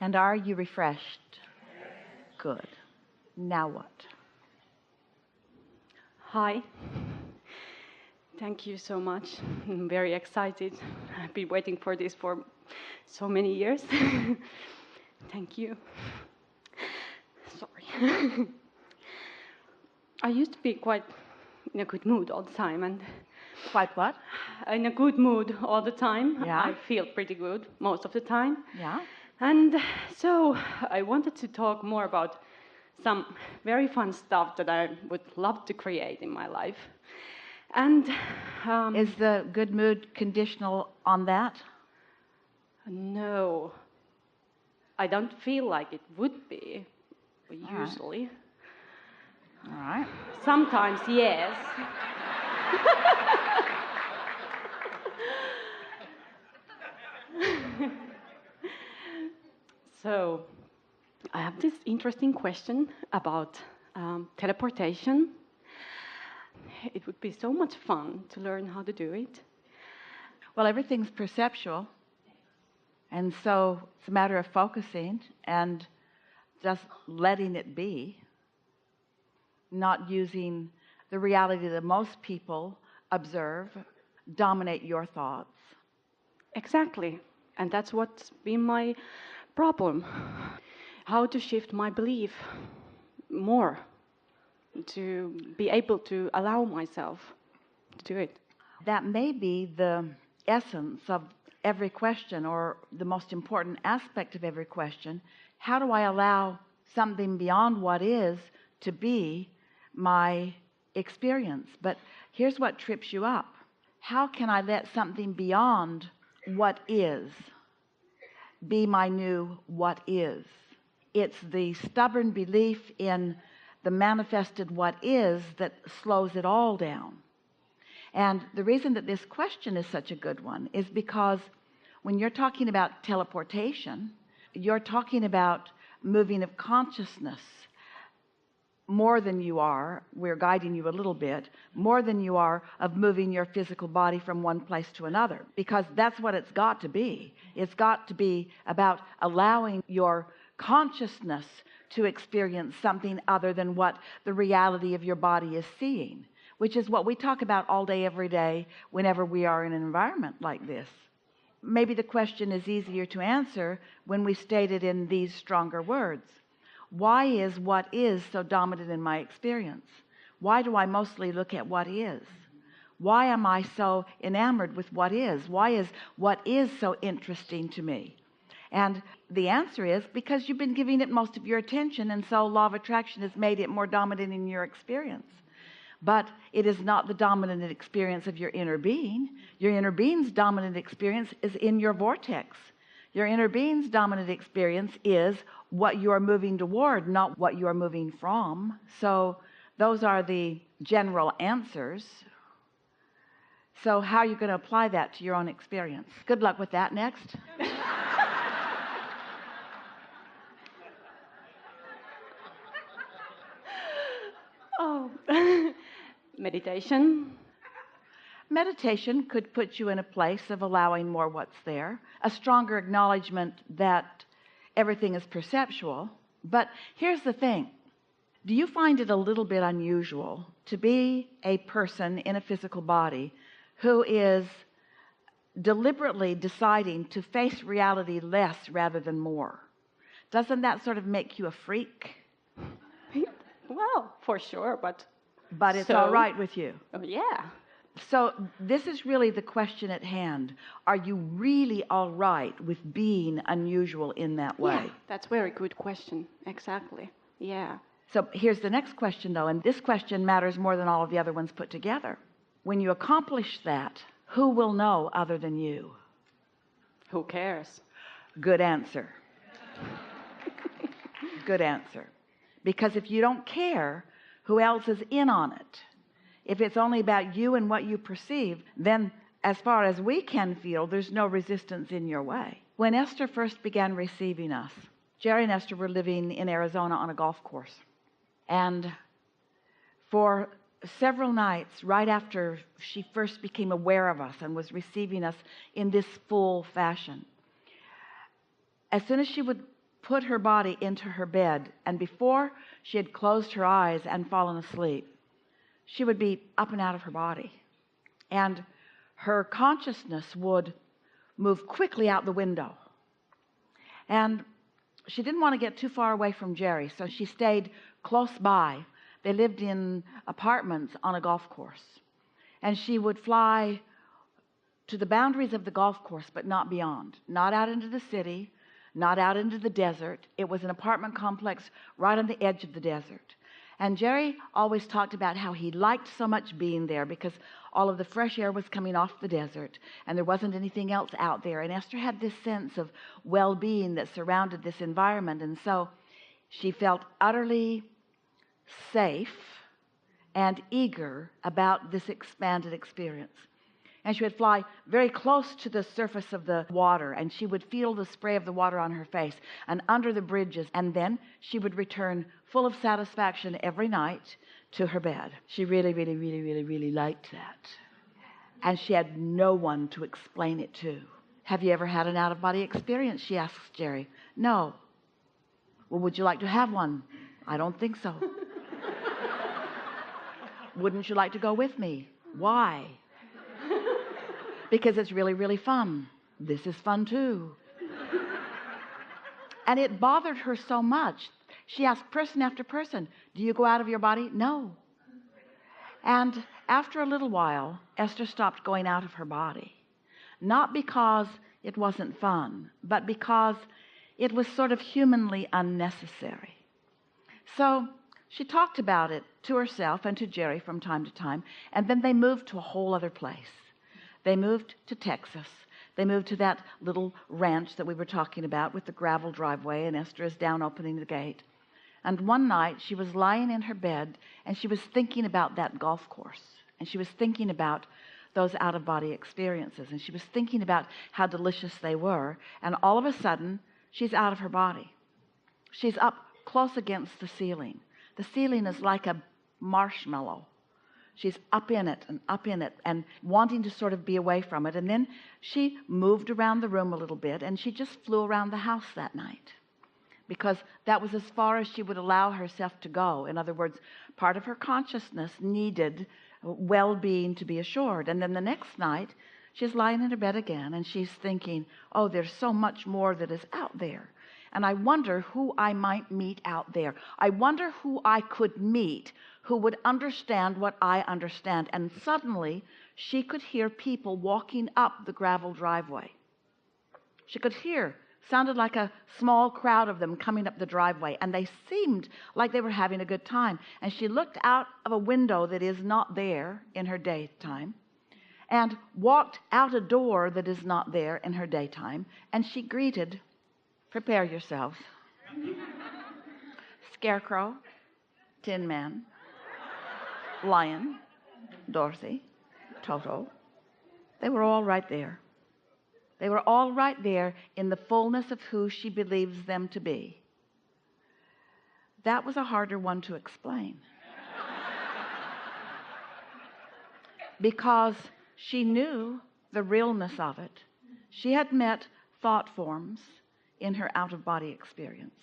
And are you refreshed? Good. Now what? Hi. Thank you so much. I'm very excited. I've been waiting for this for so many years. Thank you. Sorry. I used to be quite in a good mood all the time, and Quite what? in a good mood all the time. Yeah. I feel pretty good most of the time. Yeah. And so I wanted to talk more about some very fun stuff that I would love to create in my life. And Is the good mood conditional on that? no, I don't feel like it would be, All right. usually. All right. Sometimes, yes. So, I have this interesting question about teleportation. It would be so much fun to learn how to do it. Well, everything's perceptual. And so it's a matter of focusing and just letting it be, not using the reality that most people observe, dominate your thoughts. Exactly. And that's what's been my problem. How to shift my belief more to be able to allow myself to do it. That may be the essence of every question, or the most important aspect of every question. How do I allow something beyond what is to be my experience? But here's what trips you up. How can I let something beyond what is be my new what is? It's the stubborn belief in the manifested what is that slows it all down. And the reason that this question is such a good one is because when you're talking about teleportation, you're talking about moving of consciousness more than you are, we're guiding you a little bit, more than you are of moving your physical body from one place to another, because that's what it's got to be. It's got to be about allowing your consciousness to experience something other than what the reality of your body is seeing, which is what we talk about all day, every day, whenever we are in an environment like this. Maybe the question is easier to answer when we state it in these stronger words. Why is what is so dominant in my experience? Why do I mostly look at what is? Why am I so enamored with what is? Why is what is so interesting to me? And the answer is because you've been giving it most of your attention, and so law of attraction has made it more dominant in your experience. But it is not the dominant experience of your inner being. Your inner being's dominant experience is in your vortex. Your inner being's dominant experience is what you are moving toward, not what you are moving from. So those are the general answers. So how are you going to apply that to your own experience? Good luck with that. Next. Oh, meditation. Meditation could put you in a place of allowing more what's there, a stronger acknowledgement that everything is perceptual. But here's the thing. Do you find it a little bit unusual to be a person in a physical body who is deliberately deciding to face reality less rather than more? Doesn't that sort of make you a freak? Well, for sure, but it's so, all right with you. Oh, yeah. So this is really the question at hand. Are you really all right with being unusual in that way? Yeah, that's a very good question. Exactly. Yeah. So here's the next question, though, and this question matters more than all of the other ones put together. When you accomplish that, who will know other than you? Who cares? Good answer. Good answer. Because if you don't care, who else is in on it? If it's only about you and what you perceive, then as far as we can feel, there's no resistance in your way. When Esther first began receiving us, Jerry and Esther were living in Arizona on a golf course. And for several nights, right after she first became aware of us and was receiving us in this full fashion, as soon as she would put her body into her bed, and before she had closed her eyes and fallen asleep, she would be up and out of her body, and her consciousness would move quickly out the window. And she didn't want to get too far away from Jerry, so she stayed close by. They lived in apartments on a golf course, and she would fly to the boundaries of the golf course, but not beyond, not out into the city, not out into the desert. It was an apartment complex right on the edge of the desert. And Jerry always talked about how he liked so much being there because all of the fresh air was coming off the desert and there wasn't anything else out there. And Esther had this sense of well-being that surrounded this environment, and so she felt utterly safe and eager about this expanded experience. And she would fly very close to the surface of the water, and she would feel the spray of the water on her face and under the bridges, and then she would return full of satisfaction every night to her bed. She really, really, really, really, really liked that. And she had no one to explain it to. Have you ever had an out-of-body experience? She asks Jerry. No. Well, would you like to have one? I don't think so. Wouldn't you like to go with me? Why? Because it's really, really fun. This is fun too. And it bothered her so much. She asked person after person, do you go out of your body? No. And after a little while, Esther stopped going out of her body. Not because it wasn't fun, but because it was sort of humanly unnecessary. So she talked about it to herself and to Jerry from time to time, and then they moved to a whole other place. They moved to Texas. They moved to that little ranch that we were talking about with the gravel driveway, and Esther is down opening the gate. And one night she was lying in her bed and she was thinking about that golf course, and she was thinking about those out-of-body experiences, and she was thinking about how delicious they were, and all of a sudden she's out of her body. She's up close against the ceiling. The ceiling is like a marshmallow. She's up in it and wanting to sort of be away from it. And then she moved around the room a little bit, and she just flew around the house that night because that was as far as she would allow herself to go. In other words, part of her consciousness needed well-being to be assured. And then the next night she's lying in her bed again, and she's thinking, oh, there's so much more that is out there. And I wonder who I might meet out there. I wonder who I could meet who would understand what I understand. And suddenly she could hear people walking up the gravel driveway. She could hear, sounded like a small crowd of them coming up the driveway, and they seemed like they were having a good time. And she looked out of a window that is not there in her daytime and walked out a door that is not there in her daytime, and she greeted, prepare yourselves, Scarecrow, Tin Man, Lion, Dorothy, Toto. They were all right there. They were all right there in the fullness of who she believes them to be. That was a harder one to explain. Because she knew the realness of it. She had met thought forms in her out-of-body experience.